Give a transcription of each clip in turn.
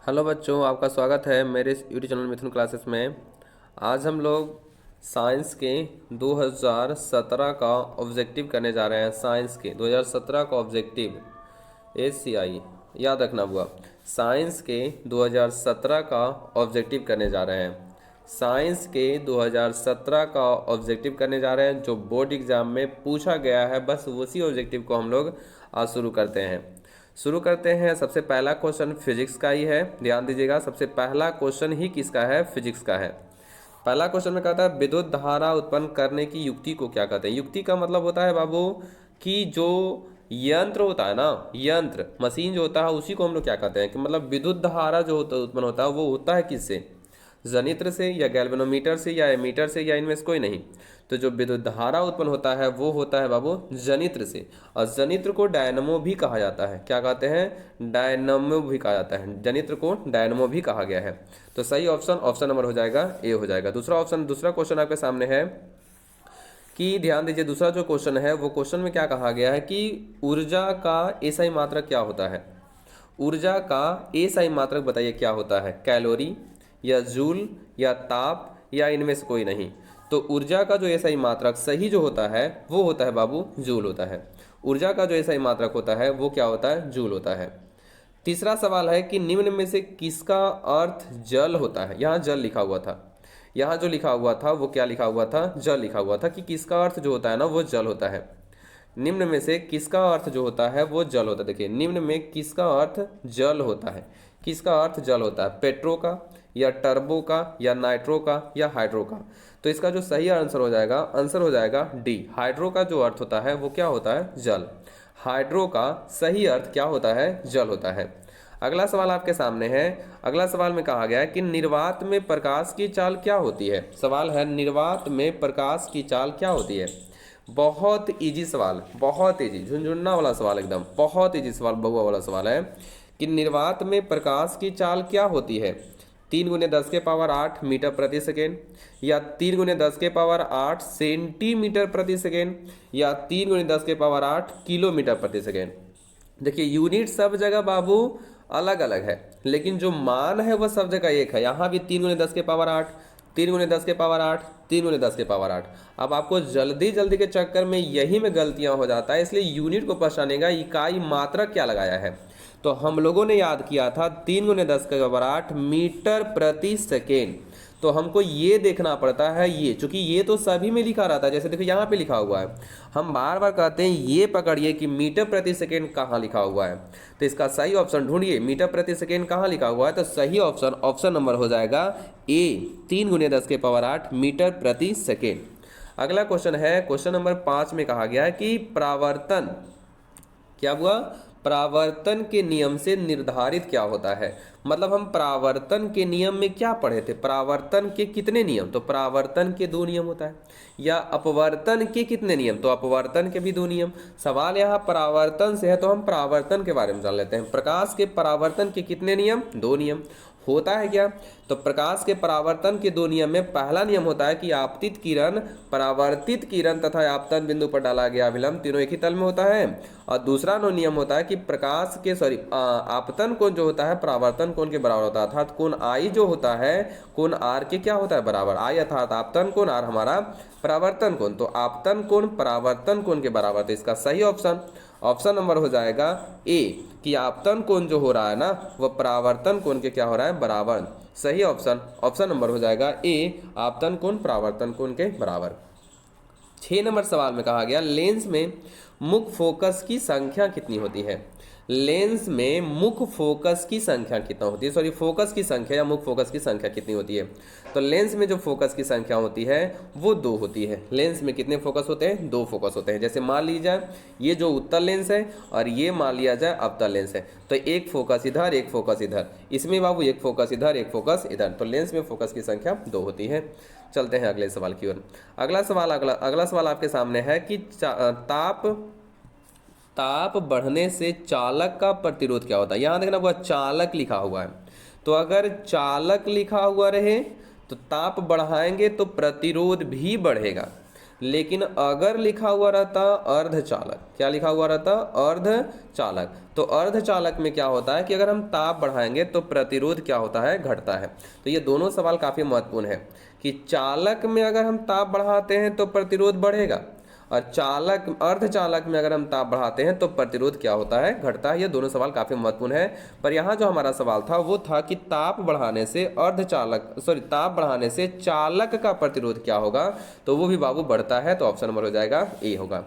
Hello बच्चों, आपका स्वागत है मेरे इस यूट्यूब चैनल मिथुन क्लासेस में। आज हम लोग साइंस के 2017 का ऑब्जेक्टिव करने जा रहे हैं। साइंस के 2017 का ऑब्जेक्टिव ACI याद रखना हुआ। साइंस के 2017 का ऑब्जेक्टिव करने जा रहे हैं। साइंस के 2017 का ऑब्जेक्टिव करने जा रहे हैं जो बोर्ड एग्जाम में पूछा गया है। बस उसी ऑब्जेक्टिव को हम लोग आज शुरू करते हैं। सबसे पहला क्वेश्चन फिजिक्स का ही है, ध्यान दीजिएगा। सबसे पहला क्वेश्चन ही किसका है? फिजिक्स का है। पहला क्वेश्चन में कहता है विद्युत धारा उत्पन्न करने की युक्ति को क्या कहते हैं। युक्ति का मतलब होता है बाबू कि जो यंत्र होता है ना, यंत्र मशीन जो होता है उसी को हम लोग क्या कहते हैं कि मतलब विद्युत धारा जो होता उत्पन्न होता है वो होता है किससे? जनित्र से या गैल्वेनोमीटर से या एमीटर से या इनमें से कोई नहीं। तो जो विद्युत धारा उत्पन्न होता है वो होता है बाबू जनित्र से। और जनित्र को डायनमो भी कहा जाता है। क्या कहते हैं? डायनमो भी कहा जाता है। जनित्र को डायनमो भी कहा गया है। तो सही ऑप्शन नंबर हो जाएगा ए हो जाएगा। दूसरा क्वेश्चन आपके सामने है कि ध्यान दीजिए। दूसरा जो क्वेश्चन है वो क्वेश्चन में क्या कहा गया है कि ऊर्जा का एसआई मात्रक क्या होता है। ऊर्जा का एसआई मात्रक बताइए क्या होता है? कैलोरी या जूल या ताप या इनमें से कोई नहीं। तो ऊर्जा का जो एसआई मात्रक सही जो होता है वो होता है बाबू जूल होता है। ऊर्जा का जो एसआई मात्रक होता है वो क्या होता है? जूल होता है। तीसरा सवाल है कि निम्न में से किसका अर्थ जल होता है। यहाँ जल लिखा हुआ था। यहाँ जो लिखा हुआ था वो क्या लिखा हुआ था? जल लिखा हुआ था कि किसका अर्थ जो होता है ना वो जल होता है। निम्न में से किसका अर्थ जो होता है वो जल होता है। देखिए निम्न में किसका अर्थ जल होता है। किसका अर्थ जल होता है? पेट्रो का या टर्बो का या नाइट्रो का या हाइड्रो का। तो इसका जो सही आंसर हो जाएगा डी। हाइड्रो का जो अर्थ होता है वो क्या होता है? जल। हाइड्रो का सही अर्थ क्या होता है? जल होता है। अगला सवाल आपके सामने है। अगला सवाल में कहा गया है कि निर्वात में प्रकाश की चाल क्या होती है। सवाल है निर्वात में प्रकाश की चाल क्या होती है। बहुत इजी सवाल, बहुत इजी, झुनझुन्ना वाला सवाल, एकदम बहुत इजी सवाल, बहुआ वाला सवाल है कि निर्वात में प्रकाश की चाल क्या होती है। 3×10⁸ मीटर प्रति सेकेंड या 3×10⁸ सेंटीमीटर प्रति सेकेंड या 3×10⁸ किलोमीटर प्रति सेकेंड। देखिए यूनिट सब जगह बाबू अलग अलग है लेकिन जो मान है वह सब जगह एक है। यहाँ भी 3×10⁸, 3×10⁸, 3×10⁸। अब आपको जल्दी जल्दी के चक्कर में यही में गलतियां हो जाता है, इसलिए यूनिट को पहचानने का इकाई मात्रक क्या लगाया है। तो हम लोगों ने याद किया था 3×10⁸ मीटर प्रति सेकेंड। तो हमको ये देखना पड़ता है ये, चूंकि ये तो सभी में लिखा रहता है। जैसे देखो यहाँ पे लिखा हुआ है, हम बार बार कहते हैं ये पकड़िए कि मीटर प्रति सेकेंड कहाँ लिखा हुआ है। तो इसका सही ऑप्शन ढूंढिए, मीटर प्रति सेकेंड कहाँ लिखा हुआ है। तो सही ऑप्शन नंबर हो जाएगा ए, 3×10⁸ मीटर प्रति सेकेंड। अगला क्वेश्चन है क्वेश्चन नंबर 5 में कहा गया है कि प्रावर्तन क्या हुआ? प्रावर्तन के नियम से निर्धारित क्या होता है। मतलब हम प्रावर्तन के नियम में क्या पढ़े थे? प्रावर्तन के कितने नियम? तो प्रावर्तन के 2 नियम होता है। या अपवर्तन के कितने नियम? तो अपवर्तन के भी 2 नियम। सवाल यहाँ परावर्तन से है तो हम परावर्तन के बारे में जान लेते हैं। प्रकाश के परावर्तन के कितने नियम? 2 नियम। होता है क्या? तो प्रकाश के परावर्तन के 2 नियम में पहला नियम होता है कि आपतित किरण, परावर्तित किरण तथा आपतन बिंदु पर डाला गया अभिलंब तीनों एक ही तल में होता है। और दूसरा नियम होता है कि प्रकाश के आपतन कोण जो होता है परावर्तन कोण के बराबर होता है। अर्थात कोण आई जो होता है कोण आर के क्या होता है? बराबर। आई अर्थात आपतन कोण, आर हमारा परावर्तन कोण। तो आपतन कोण परावर्तन कोण के बराबर। तो इसका सही ऑप्शन नंबर हो जाएगा ए कि आपतन कोण जो हो रहा है ना वह परावर्तन कोण के क्या हो रहा है? बराबर। सही ऑप्शन नंबर हो जाएगा ए, आपतन कोण परावर्तन कोण के बराबर। 6 नंबर सवाल में कहा गया लेंस में मुख्य फोकस की संख्या कितनी होती है। लेंस में मुख्य फोकस की संख्या कितना होती है, सॉरी फोकस की संख्या या मुख्य फोकस की संख्या कितनी होती है। तो लेंस में जो फोकस की संख्या होती है वो 2 होती है। लेंस में कितने फोकस होते हैं? 2 फोकस होते हैं। जैसे मान लीजिए ये जो उत्तल लेंस है और ये मान लिया जाए अवतल लेंस है, तो एक फोकस इधर एक फोकस इधर। इसमें बाबू एक फोकस इधर एक फोकस इधर। तो लेंस में फोकस की संख्या 2 होती है। चलते हैं अगले सवाल की ओर। अगला सवाल आपके सामने है कि ताप बढ़ने से चालक का प्रतिरोध क्या होता है। यहाँ देखना, वह चालक लिखा हुआ है। तो अगर चालक लिखा हुआ रहे तो ताप बढ़ाएंगे तो प्रतिरोध भी बढ़ेगा। लेकिन अगर लिखा हुआ रहता अर्धचालक, क्या लिखा हुआ रहता अर्धचालक, तो अर्धचालक में क्या होता है कि अगर हम ताप बढ़ाएंगे तो प्रतिरोध क्या होता है, घटता है। तो ये दोनों सवाल काफ़ी महत्वपूर्ण है कि चालक में अगर हम ताप बढ़ाते हैं तो प्रतिरोध बढ़ेगा, और चालक अर्धचालक में अगर हम ताप बढ़ाते हैं तो प्रतिरोध क्या होता है, घटता है। ये दोनों सवाल काफ़ी महत्वपूर्ण है। पर यहाँ जो हमारा सवाल था वो था कि ताप बढ़ाने से ताप बढ़ाने से चालक का प्रतिरोध क्या होगा, तो वो भी बाबू बढ़ता है। तो ऑप्शन नंबर हो जाएगा ए होगा।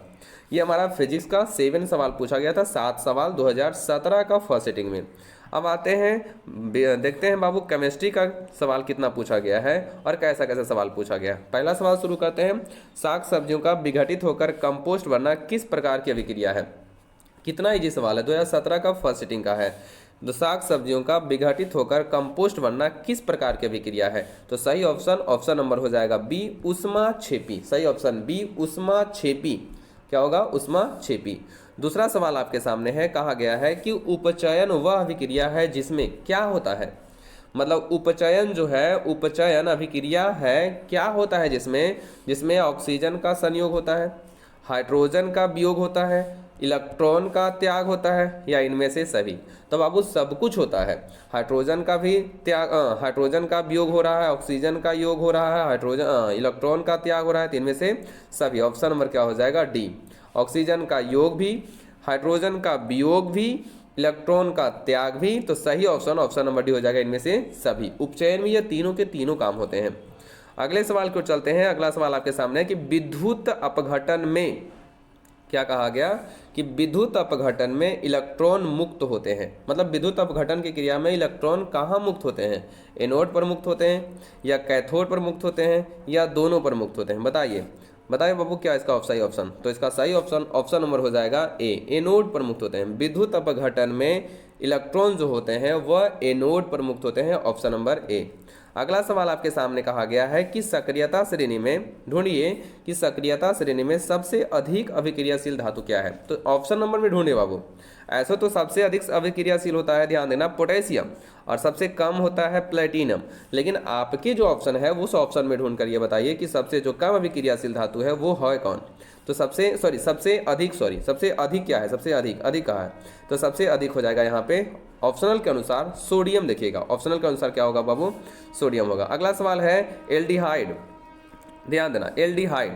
ये हमारा फिजिक्स का 7 सवाल पूछा गया था, 7 सवाल 2017 का फर्स्ट सिटिंग में। अब आते हैं देखते हैं बाबू केमिस्ट्री का सवाल कितना पूछा गया है और कैसा कैसा सवाल पूछा गया है। पहला सवाल शुरू करते हैं। साग सब्जियों का विघटित होकर कंपोस्ट बनना किस प्रकार की अभिक्रिया है। कितना इजी सवाल है, 2017 का फर्स्ट सिटिंग का है। तो साग सब्जियों का विघटित होकर कंपोस्ट बनना किस प्रकार की अभिक्रिया है, तो सही ऑप्शन नंबर हो जाएगा बी, ऊष्माक्षेपी। सही ऑप्शन बी, ऊष्माक्षेपी। क्या होगा, ऊष्माक्षेपी। दूसरा सवाल आपके सामने है, कहा गया है कि उपचयन वह अभिक्रिया है जिसमें क्या होता है, मतलब उपचयन जो है, उपचयन अभिक्रिया है क्या होता है जिसमें ऑक्सीजन का संयोग होता है, हाइड्रोजन का वियोग होता है, इलेक्ट्रॉन का त्याग होता है, या इनमें से सभी। तो बाबू सब कुछ होता है। हाइड्रोजन का भी त्याग, हाइड्रोजन का वियोग हो रहा है, ऑक्सीजन का योग हो रहा है, इलेक्ट्रॉन का त्याग हो रहा है, तो इनमें से सभी। ऑप्शन नंबर क्या हो जाएगा, डी। ऑक्सीजन का योग भी, हाइड्रोजन का वियोग भी, इलेक्ट्रॉन का त्याग भी, तो सही ऑप्शन नंबर डी हो जाएगा, इनमें से सभी। उपचयन में ये तीनों के तीनों काम होते हैं। अगले सवाल को चलते हैं। अगला सवाल आपके सामने है कि विद्युत अपघटन में क्या कहा गया कि विद्युत अपघटन में इलेक्ट्रॉन मुक्त होते हैं, मतलब विद्युत अपघटन की क्रिया में इलेक्ट्रॉन कहाँ मुक्त होते हैं, एनोड पर मुक्त होते हैं, या कैथोड पर मुक्त होते हैं, या दोनों पर मुक्त होते हैं। बताइए बाबू क्या इसका सही ऑप्शन, तो इसका सही ऑप्शन नंबर हो जाएगा ए, एनोड पर मुक्त होते हैं। विद्युत अपघटन में इलेक्ट्रॉन जो होते हैं वह एनोड पर मुक्त होते हैं, ऑप्शन नंबर ए। अगला सवाल आपके सामने कहा गया है कि सक्रियता श्रेणी में ढूंढिए कि सक्रियता श्रेणी में सबसे अधिक अभिक्रियाशील धातु क्या है, तो ऑप्शन नंबर में ढूंढे बाबू। ऐसा तो सबसे अधिक अभिक्रियाशील होता है, ध्यान देना, पोटेशियम, और सबसे कम होता है प्लेटिनम। लेकिन आपके जो ऑप्शन है उस ऑप्शन में ढूंढ कर ये बताइए कि सबसे जो कम अभिक्रियाशील धातु है वो है कौन। तो सबसे अधिक क्या है, सबसे अधिक कहा है, तो सबसे अधिक हो जाएगा यहाँ पे ऑप्शनल के अनुसार सोडियम। देखिएगा ऑप्शनल के अनुसार क्या होगा बाबू, सोडियम होगा। अगला सवाल है एल्डिहाइड, ध्यान देना, एल्डिहाइड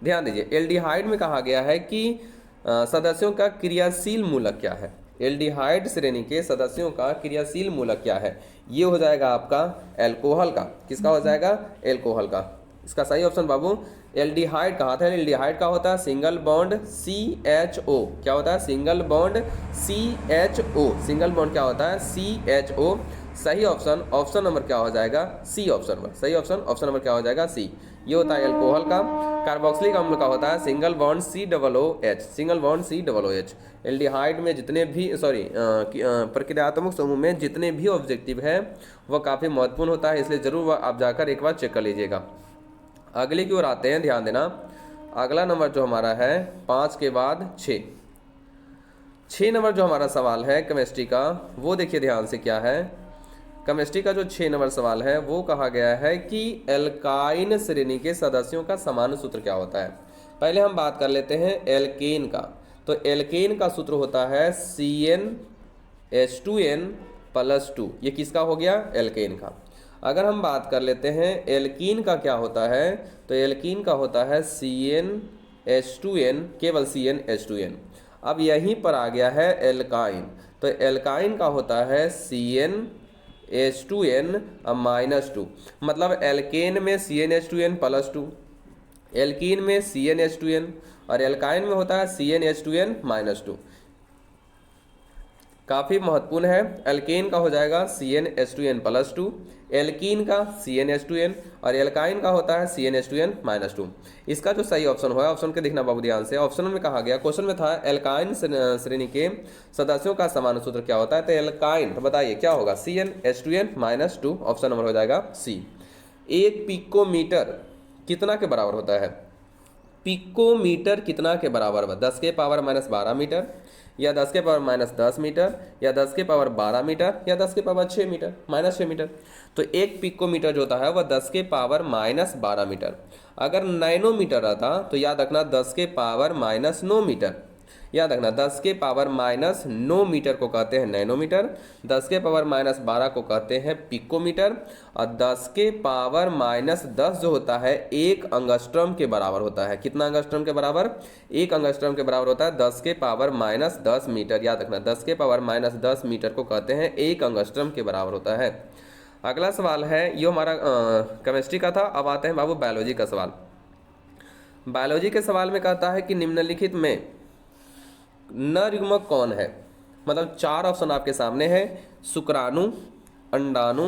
ध्यान दीजिए। एल्डिहाइड में कहा गया है कि सदस्यों का क्रियाशील मूलक क्या है, एल्डिहाइड श्रेणी के सदस्यों का क्रियाशील मूलक क्या है, ये हो जाएगा आपका एल्कोहल का। किसका हो जाएगा, एल्कोहल का। इसका सही ऑप्शन बाबू एल्डिहाइड कहा था। एल्डिहाइड का होता है सिंगल बॉन्ड CHO, क्या होता है, single bond CHO, single bond क्या होता है, CHO। सही ऑप्शन नंबर क्या हो जाएगा, सी ऑप्शन नंबर। सही ऑप्शन नंबर क्या हो जाएगा, सी। ये होता है एल्कोहल का। कार्बोक्सिलिक अम्ल का होता है single bond COOH, single bond COOH। Aldehyde में जितने भी प्रक्रियात्मक समूह में जितने भी ऑब्जेक्टिव है वह काफ़ी महत्वपूर्ण होता है, इसलिए जरूर आप जाकर एक बार चेक कर लीजिएगा। अगले की ओर आते हैं, ध्यान देना। अगला नंबर जो हमारा है 5 के बाद 6 नंबर जो हमारा सवाल है केमिस्ट्री का, वो देखिए ध्यान से क्या है। केमिस्ट्री का जो 6 नंबर सवाल है वो कहा गया है कि एल्काइन श्रेणी के सदस्यों का सामान्य सूत्र क्या होता है। पहले हम बात कर लेते हैं एल्केन का। तो एल्केन का सूत्र होता है CnH2n+2। ये किसका हो गया, एल्केन का। अगर हम बात कर लेते हैं एल्कीन का क्या होता है, तो एल्कीन का होता है CnH2n, केवल CnH2n। अब यहीं पर आ गया है एल्काइन, तो एल्काइन का होता है CnH2n-2, मतलब एल्केन में CnH2n+2, एल्कीन में CnH2n, और एल्काइन में होता है CnH2n-2। काफ़ी महत्वपूर्ण है। एल्केन का हो जाएगा CnH2n+2, एल्कीन का CnH2n, और एल्काइन का होता है CnH2n-2। इसका जो सही ऑप्शन होगा, ऑप्शन के देखना बाबू ध्यान से। ऑप्शन में कहा गया, क्वेश्चन में था एल्काइन श्रेणी के सदस्यों का सामान्य सूत्र क्या होता है, तो एल्काइन, तो बताइए क्या होगा, CnH2n-2। ऑप्शन नंबर हो जाएगा सी। 1 पिकोमीटर कितना के बराबर होता है, पिकोमीटर कितना के बराबर होगा? 10 के पावर माइनस 12 मीटर, या 10 के पावर माइनस 10 मीटर, या 10 के पावर 12 मीटर, या 10 के पावर 6 मीटर, माइनस 6 मीटर। तो एक पिकोमीटर जो होता है वह 10 के पावर माइनस 12 मीटर। अगर नैनोमीटर रहता तो याद रखना 10 के पावर माइनस 9 मीटर। याद रखना 10 के पावर माइनस 9 मीटर को कहते हैं नैनोमीटर, 10 के पावर माइनस 12 को कहते हैं पिकोमीटर, और 10 के पावर माइनस 10 जो होता है 1 एंगस्ट्रॉम के बराबर होता है। कितना एंगस्ट्रॉम के बराबर? 1 एंगस्ट्रॉम के बराबर होता है 10 के पावर माइनस 10 मीटर। याद रखना 10 के पावर माइनस 10 मीटर को कहते हैं 1 एंगस्ट्रॉम के बराबर होता है। अगला सवाल है, ये हमारा केमिस्ट्री का था। अब आते हैं बाबू बायोलॉजी का सवाल। बायोलॉजी के सवाल में कहता है कि निम्नलिखित में नर युग्मक कौन है? मतलब 4 ऑप्शन आपके सामने है, शुक्राणु, अंडाणु,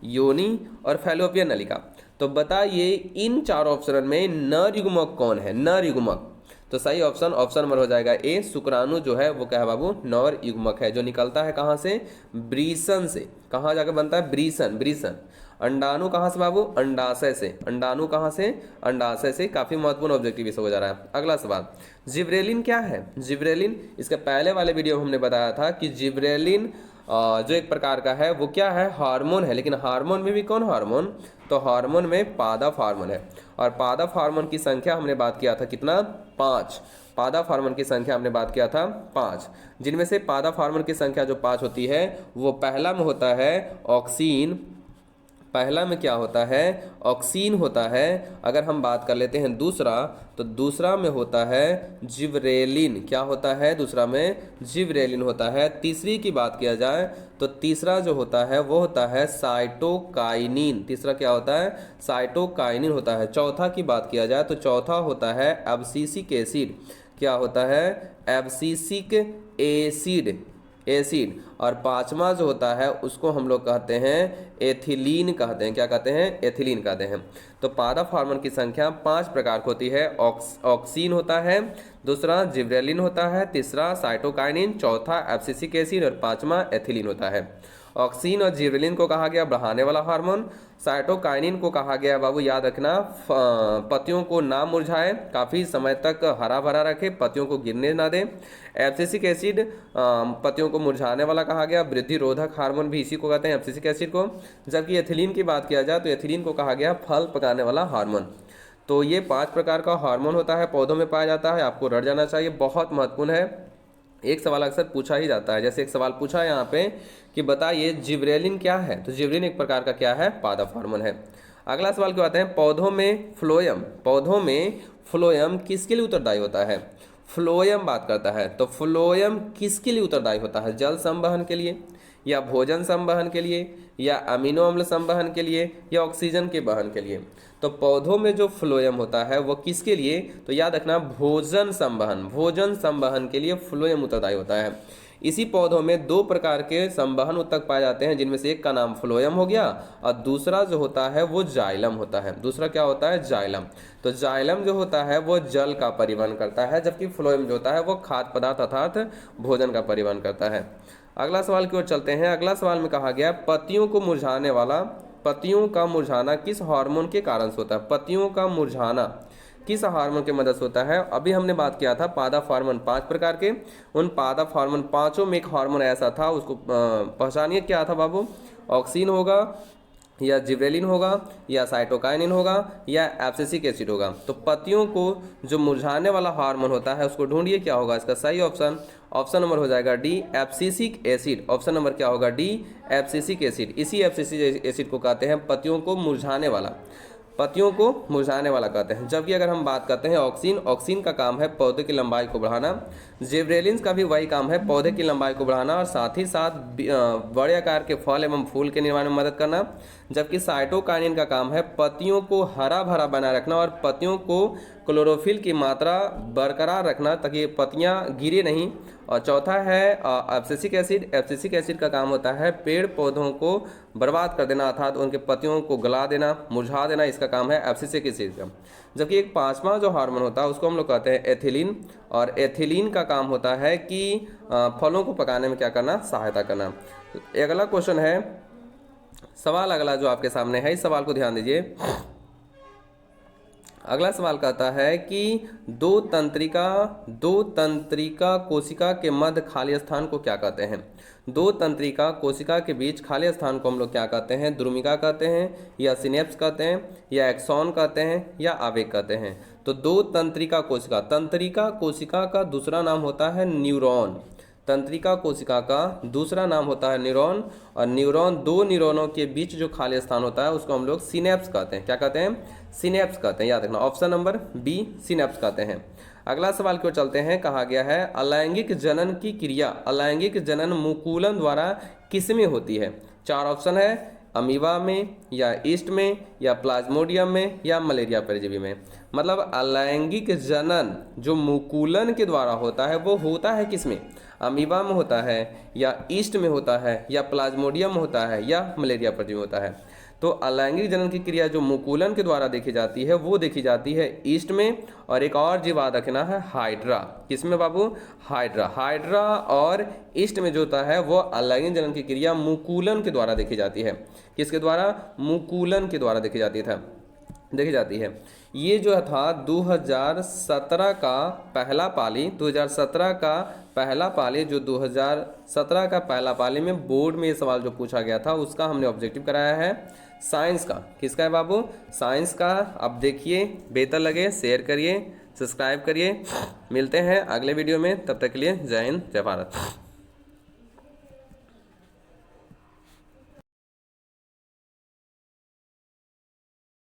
योनि और फैलोपियन नलिका। तो बताइए इन 4 ऑप्शन में नर युग्मक कौन है? नर युग्मक। तो सही ऑप्शन नंबर हो जाएगा ए, शुक्राणु जो है वो क्या है बाबू? नर युग्मक है, जो निकलता है कहाँ से? ब्रीसन से। कहाँ जाकर बनता है? ब्रीसन। अंडाणु कहाँ से बाबू? अंडाशय से। अंडाणु कहाँ से? अंडाशय से। काफी महत्वपूर्ण ऑब्जेक्टिव विषय हो जा रहा है। अगला सवाल, जिब्रेलिन क्या है? जिब्रेलिन, इसके पहले वाले वीडियो में हमने बताया था कि जिब्रेलिन जो एक प्रकार का है वो क्या है? हार्मोन है। लेकिन हार्मोन में भी कौन हार्मोन? तो हार्मोन में पादप हार्मोन है। और पादप हार्मोन की संख्या हमने बात किया था कितना? 5। पादप हार्मोन की संख्या हमने बात किया था 5, जिनमें से पादप हार्मोन की संख्या जो 5 होती है वो पहला में होता है ऑक्सीन। पहला में क्या होता है? ऑक्सीन होता है। अगर हम बात कर लेते हैं दूसरा, तो दूसरा में होता है जिब्रेलिन। क्या होता है? दूसरा में जिब्रेलिन होता है। तीसरी की बात किया जाए तो तीसरा जो होता है वो होता है साइटोकाइनिन। तीसरा क्या होता है? साइटोकाइनिन होता है। चौथा की बात किया जाए तो चौथा होता है एब्सिसिक एसिड। क्या होता है? Abscisic acid. और पांचवा जो होता है उसको हम लोग कहते हैं एथिलीन कहते हैं। क्या कहते हैं? एथिलीन कहते हैं। तो पादप हार्मोन की संख्या 5 प्रकार की होती है। ऑक्सीन होता है, दूसरा जिब्रेलिन होता है, तीसरा साइटोकाइनिन, चौथा एब्सिसिक एसिड और पांचवा एथिलीन होता है। ऑक्सीन और जिब्रेलिन को कहा गया बढ़ाने वाला हार्मोन। साइटोकाइनिन को कहा गया बाबू याद रखना पत्तियों को ना मुरझाए, काफ़ी समय तक हरा भरा रखे, पत्तियों को गिरने ना दे। एब्सिसिक एसिड पत्तियों को मुरझाने वाला कहा गया, वृद्धि रोधक हार्मोन भी इसी को कहते हैं एब्सिसिक एसिड को। जबकि एथिलीन की बात किया जाए तो एथिलीन को कहा गया फल पकाने वाला हार्मोन। तो ये 5 प्रकार का हार्मोन होता है, पौधों में पाया जाता है। आपको रट जाना चाहिए, बहुत महत्वपूर्ण है। एक सवाल अक्सर पूछा ही जाता है। जैसे एक सवाल पूछा है यहाँ पे कि बताइए जिब्रेलिन क्या है? तो जिब्रेलिन एक प्रकार का क्या है? पादप हार्मोन है। अगला सवाल क्या आते हैं? पौधों में फ्लोएम। पौधों में फ्लोएम किसके लिए उत्तरदायी होता है? फ्लोएम बात करता है तो फ्लोएम किसके लिए उत्तरदायी होता है? जल संवहन के लिए, या भोजन संवहन के लिए, या अमीनो अम्ल संवहन के लिए, या ऑक्सीजन के वहन के लिए। तो पौधों में जो फ्लोएम होता है वो किसके लिए? तो याद रखना भोजन संवहन के लिए फ्लोएम उत्तरदायी होता है। इसी पौधों में 2 प्रकार के संवहन उत्तक पाए जाते हैं, जिनमें से एक का नाम फ्लोएम हो गया और दूसरा जो होता है वो जाइलम होता है। दूसरा क्या होता है? जाइलम। तो जाइलम जो होता है वो जल का परिवहन करता है, जबकि फ्लोएम जो होता है वो खाद्य पदार्थ अर्थात भोजन का परिवहन करता है। अगला सवाल की ओर चलते हैं। अगला सवाल में कहा गया पत्तियों का मुरझाना किस हार्मोन के कारण से होता है? पत्तियों का मुरझाना किस हार्मोन की मदद से होता है? अभी हमने बात किया था पादप हार्मोन 5 प्रकार के। उन पादप हार्मोन पांचों में एक हार्मोन ऐसा था, उसको पहचानिए क्या था बाबू? ऑक्सीन होगा, या जिब्रेलिन होगा, या साइटोकाइनिन होगा, या एब्सिसिक एसिड होगा। तो पत्तियों को जो मुरझाने वाला हार्मोन होता है उसको ढूंढिए क्या होगा इसका सही ऑप्शन नंबर हो जाएगा D, abscisic acid. Option number क्या होगा? D, abscisic acid. इसी एब्सिसिक एसिड को कहते हैं पत्तियों को मुरझाने वाला कहते हैं। जबकि अगर हम बात करते हैं ऑक्सीन का काम है पौधे की लंबाई को बढ़ाना, जिब्रेलिन का भी वही काम है पौधे की लंबाई को बढ़ाना और साथ ही साथ बड़े आकार के फल एवं फूल के निर्माण में मदद करना। जबकि साइटोकाइनिन का काम है पत्तियों को हरा भरा बनाए रखना और पत्तियों को क्लोरोफिल की मात्रा बरकरार रखना ताकि पत्तियां गिरे नहीं। और चौथा है एब्सिसिक एसिड का काम होता है पेड़ पौधों को बर्बाद कर देना अर्थात उनके पत्तियों को गला देना, मुरझा देना, इसका काम है एब्सिसिक एसिड का। जबकि एक 5वां जो हार्मोन होता है उसको हम लोग कहते हैं एथिलीन, और एथिलीन का काम होता है कि फलों को पकाने में क्या करना? सहायता करना। अगला क्वेश्चन है, सवाल अगला जो आपके सामने है, इस सवाल को ध्यान दीजिए। अगला सवाल कहता है कि दो तंत्रिका कोशिका के मध्य खाली स्थान को क्या कहते हैं? दो तंत्रिका कोशिका के बीच खाली स्थान को हम लोग क्या कहते हैं? द्रुमिका कहते हैं, या सिनेप्स कहते हैं, या एक्सॉन कहते हैं, या आवेग कहते हैं। तो दो तंत्रिका कोशिका का दूसरा नाम होता है न्यूरॉन। तंत्रिका कोशिका का दूसरा नाम होता है न्यूरॉन, और दो न्यूरॉनों के बीच जो खाली स्थान होता है उसको हम लोग सिनेप्स कहते हैं। क्या कहते हैं? सिनेप्स कहते हैं। याद रखना, ऑप्शन नंबर बी सिनेप्स कहते हैं। अगला सवाल की ओर चलते हैं। कहा गया है अलैंगिक जनन की क्रिया, अलैंगिक जनन मुकुलन द्वारा किसमें होती है? 4 ऑप्शन है, अमीबा में, या ईस्ट में, या प्लाज्मोडियम में, या मलेरिया परजीवी में। मतलब अलैंगिक जनन जो मुकुलन के द्वारा होता है वो होता है किसमें? अमीबा में होता है, या ईस्ट में होता है, या प्लाज्मोडियम में होता है, या मलेरिया परजीवी में होता है। तो अलैंगिक जनन की क्रिया जो मुकुलन के द्वारा देखी जाती है वो देखी जाती है ईस्ट में, और एक और जीव याद रखना है हाइड्रा। किसमें बाबू? हाइड्रा और ईस्ट में जो होता है वो अलैंगिक जनन की क्रिया मुकुलन के द्वारा देखी जाती है। किसके द्वारा? मुकुलन के द्वारा देखी जाती है। ये जो था 2017 का पहला पाली, 2017 का पहला पाली, जो 2017 का पहला पाली में बोर्ड में ये सवाल जो पूछा गया था उसका हमने ऑब्जेक्टिव कराया है साइंस का। किसका है बाबू? साइंस का। अब देखिए, बेहतर लगे शेयर करिए, सब्सक्राइब करिए। मिलते हैं अगले वीडियो में, तब तक के लिए जय हिंद, जय भारत।